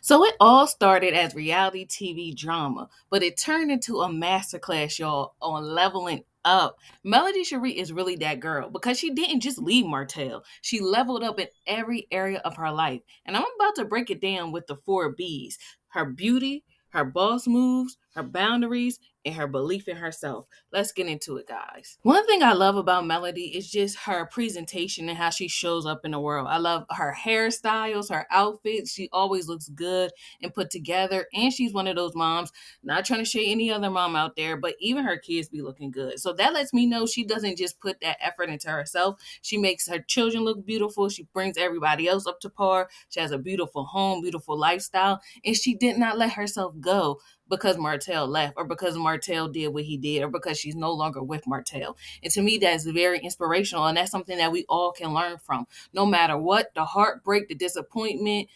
So it all started as reality TV drama, but it turned into a masterclass, y'all, on leveling up. Melody Cherie is really that girl because she didn't just leave Martell. She leveled up in every area of her life. And I'm about to break it down with the four B's: her beauty, her boss moves, her boundaries, and her belief in herself. Let's get into it, guys. One thing I love about Melody is just her presentation and how she shows up in the world. I love her hairstyles, her outfits. She always looks good and put together. And she's one of those moms, not trying to shade any other mom out there, but even her kids be looking good. So that lets me know she doesn't just put that effort into herself. She makes her children look beautiful. She brings everybody else up to par. She has a beautiful home, beautiful lifestyle. And she did not let herself go because Martell left or because Martell did what he did or because she's no longer with Martell. And to me, that's very inspirational. And that's something that we all can learn from. No matter what, the heartbreak, the disappointment,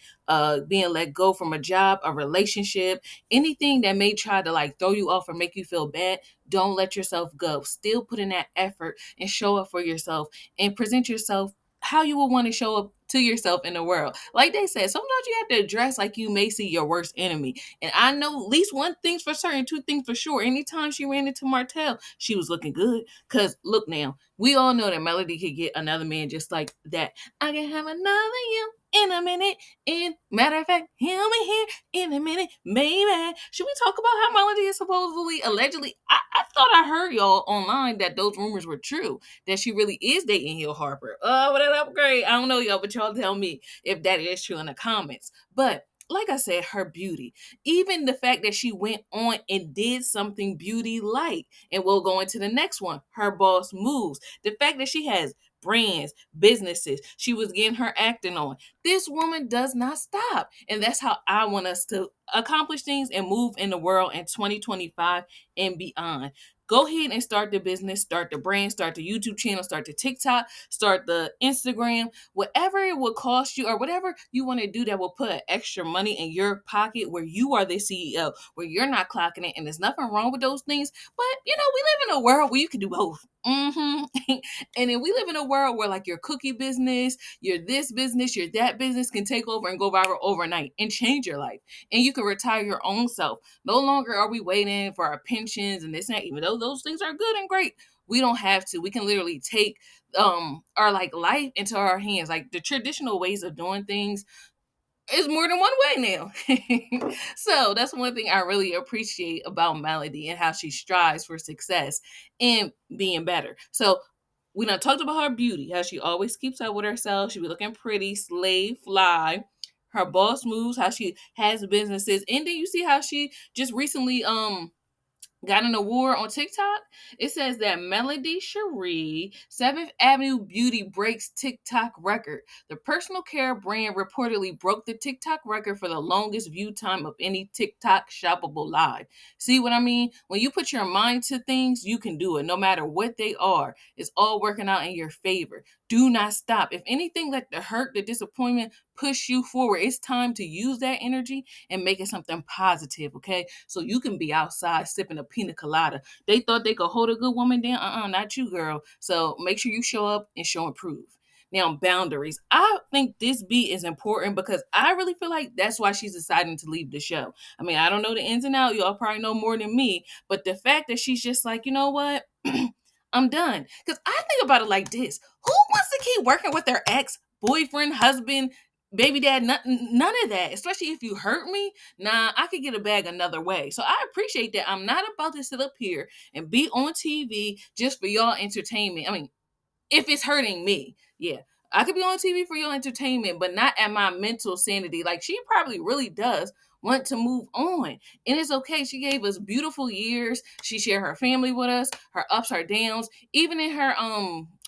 being let go from a job, a relationship, anything that may try to like throw you off or make you feel bad, don't let yourself go. Still put in that effort and show up for yourself and present yourself how you would want to show up to yourself in the world. Like they said, sometimes you have to dress like you may see your worst enemy. And I know at least one thing's for certain, two things for sure. Anytime she ran into Martell, she was looking good. Cause look now, we all know that Melody could get another man just like that. I can have another you in a minute. And matter of fact, he'll be here in a minute, maybe. Should we talk about how Melody is supposedly, allegedly? I thought I heard y'all online that those rumors were true, that she really is dating Hill Harper. Oh, what an upgrade. I don't know, y'all, but y'all tell me if that is true in the comments. But like I said, her beauty, even the fact that she went on and did something beauty like, and we'll go into the next one, her boss moves. The fact that she has brands, businesses, she was getting her acting on. This woman does not stop. And that's how I want us to accomplish things and move in the world in 2025 and beyond. Go ahead and start the business, start the brand, start the YouTube channel, start the TikTok, start the Instagram, whatever it will cost you or whatever you want to do that will put extra money in your pocket where you are the CEO, where you're not clocking it. And there's nothing wrong with those things. But, we live in a world where you can do both. And then we live in a world where like your cookie business, your this business, your that business can take over and go viral overnight and change your life. And you can retire your own self. No longer are we waiting for our pensions and this and that, even though those things are good and great. We don't have to. We can literally take our like life into our hands. Like the traditional ways of doing things is more than one way now. So that's one thing I really appreciate about Melody and how she strives for success and being better. So we done talked about her beauty, how she always keeps up with herself. She be looking pretty, slay, fly. Her boss moves, how she has businesses, and then you see how she just recently got an award on TikTok. It says that Melody Cherie, 7th Avenue Beauty breaks TikTok record. The personal care brand reportedly broke the TikTok record for the longest view time of any TikTok shoppable live. See what I mean? When you put your mind to things, you can do it no matter what they are. It's all working out in your favor. Do not stop. If anything, let the hurt, the disappointment push you forward. It's time to use that energy and make it something positive, okay? So you can be outside sipping a pina colada. They thought they could hold a good woman down. Not you, girl. So make sure you show up and show and prove. Now, boundaries. I think this beat is important because I really feel like that's why she's deciding to leave the show. I mean, I don't know the ins and outs. Y'all probably know more than me. But the fact that she's just like, you know what? I'm done. Because I think about it like this. Who wants to keep working with their ex, boyfriend, husband, baby dad? None of that. Especially if you hurt me. Nah, I could get a bag another way. So I appreciate that. I'm not about to sit up here and be on TV just for y'all entertainment. I mean, if it's hurting me, yeah. I could be on TV for your entertainment, but not at my mental sanity. Like she probably really does want to move on. And it's okay. She gave us beautiful years. She shared her family with us, her ups, her downs. Even in her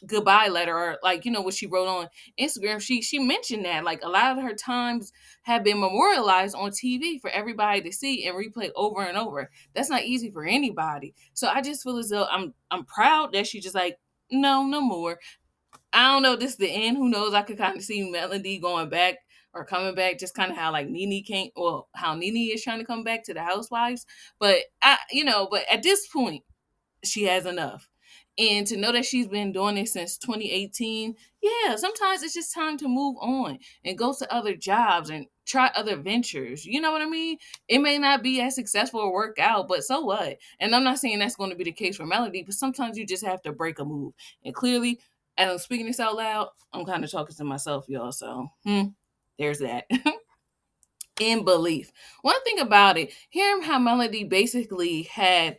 goodbye letter, or like, what she wrote on Instagram, she mentioned that like a lot of her times have been memorialized on TV for everybody to see and replay over and over. That's not easy for anybody. So I just feel as though I'm proud that she just like, no more. I don't know if this is the end. Who knows? I could kind of see Melody going back or coming back, just kind of how like Nene came, well, how Nene is trying to come back to the Housewives. But but at this point, she has enough. And to know that she's been doing it since 2018, yeah, sometimes it's just time to move on and go to other jobs and try other ventures. You know what I mean? It may not be as successful or work out, but so what? And I'm not saying that's going to be the case for Melody, but sometimes you just have to break a move. And clearly, as I'm speaking this out loud, I'm kind of talking to myself, y'all. So, there's that. In belief. One thing about it, hearing how Melody basically had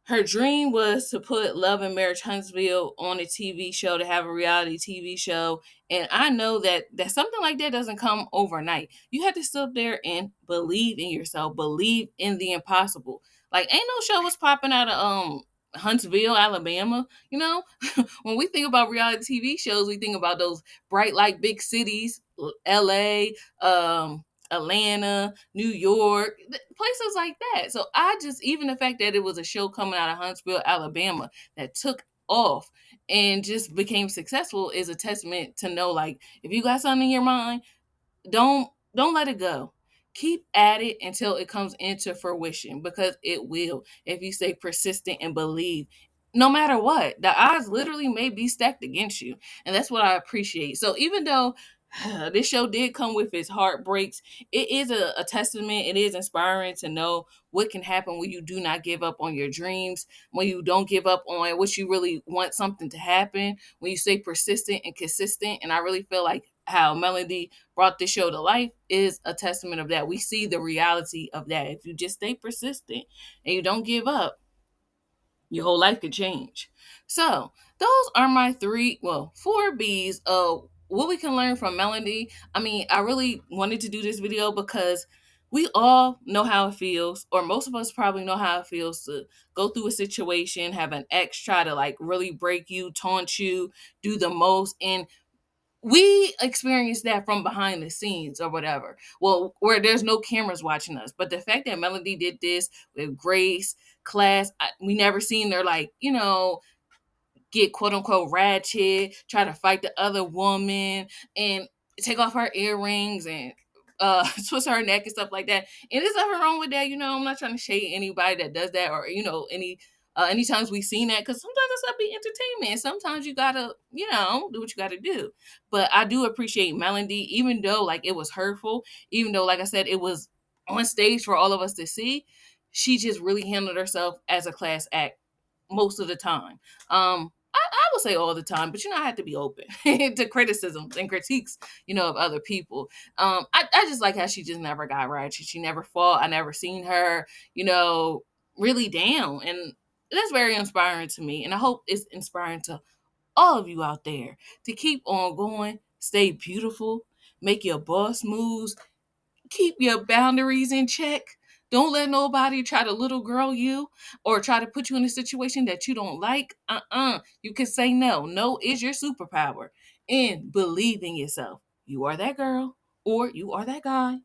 her dream was to put Love and Marriage Huntsville on a TV show, to have a reality TV show. And I know that something like that doesn't come overnight. You have to sit there and believe in yourself, believe in the impossible. Like, ain't no show was popping out of Huntsville, Alabama. You know, when we think about reality TV shows, we think about those bright like big cities, LA, Atlanta, New York, places like that. So I just, even the fact that it was a show coming out of Huntsville, Alabama that took off and just became successful is a testament to know, like, if you got something in your mind, don't let it go. Keep at it until it comes into fruition, because it will, if you stay persistent and believe. No matter what, the odds literally may be stacked against you. And that's what I appreciate. So even though this show did come with its heartbreaks, it is a testament. It is inspiring to know what can happen when you do not give up on your dreams, when you don't give up on what you really want something to happen, when you stay persistent and consistent. And I really feel like how Melody brought this show to life is a testament of that. We see the reality of that. If you just stay persistent and you don't give up, your whole life could change. So those are my four B's of what we can learn from Melody. I mean, I really wanted to do this video because we all know how it feels, or most of us probably know how it feels to go through a situation, have an ex try to like really break you, taunt you, do the most, and we experience that from behind the scenes or whatever. Well, where there's no cameras watching us. But the fact that Melody did this with grace, class, we never seen her like, get quote unquote ratchet, try to fight the other woman, and take off her earrings and twist her neck and stuff like that. And there's nothing wrong with that. I'm not trying to shade anybody that does that, or any times we've seen that, because sometimes it's be entertainment. Sometimes you gotta, do what you gotta do. But I do appreciate Melody, even though like it was hurtful, even though like I said it was on stage for all of us to see. She just really handled herself as a class act most of the time. I would say all the time, but I have to be open to criticisms and critiques, of other people. I just like how she just never got ratchet. She never fought. I never seen her, really down. And that's very inspiring to me. And I hope it's inspiring to all of you out there to keep on going, stay beautiful, make your boss moves, keep your boundaries in check. Don't let nobody try to little girl you or try to put you in a situation that you don't like. You can say no. No is your superpower. And believe in yourself. You are that girl or you are that guy.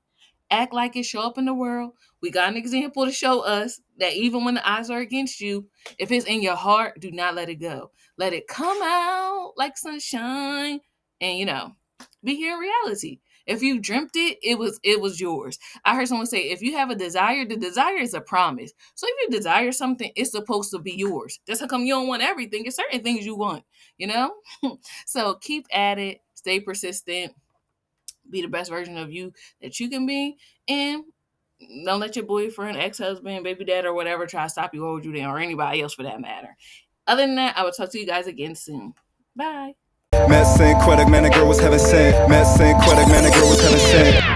Act like it, show up in the world. We got an example to show us that even when the odds are against you, if it's in your heart, do not let it go. Let it come out like sunshine and, be here in reality. If you dreamt it, it was yours. I heard someone say, if you have a desire, the desire is a promise. So if you desire something, it's supposed to be yours. That's how come you don't want everything. It's certain things you want, So keep at it, stay persistent, be the best version of you that you can be, and don't let your boyfriend, ex-husband, baby dad, or whatever try to stop you or hold you down, or anybody else for that matter. Other than that, I will talk to you guys again soon. Bye. Synquette, man, that girl was heaven sent. Synquette, man, that girl was heaven sent.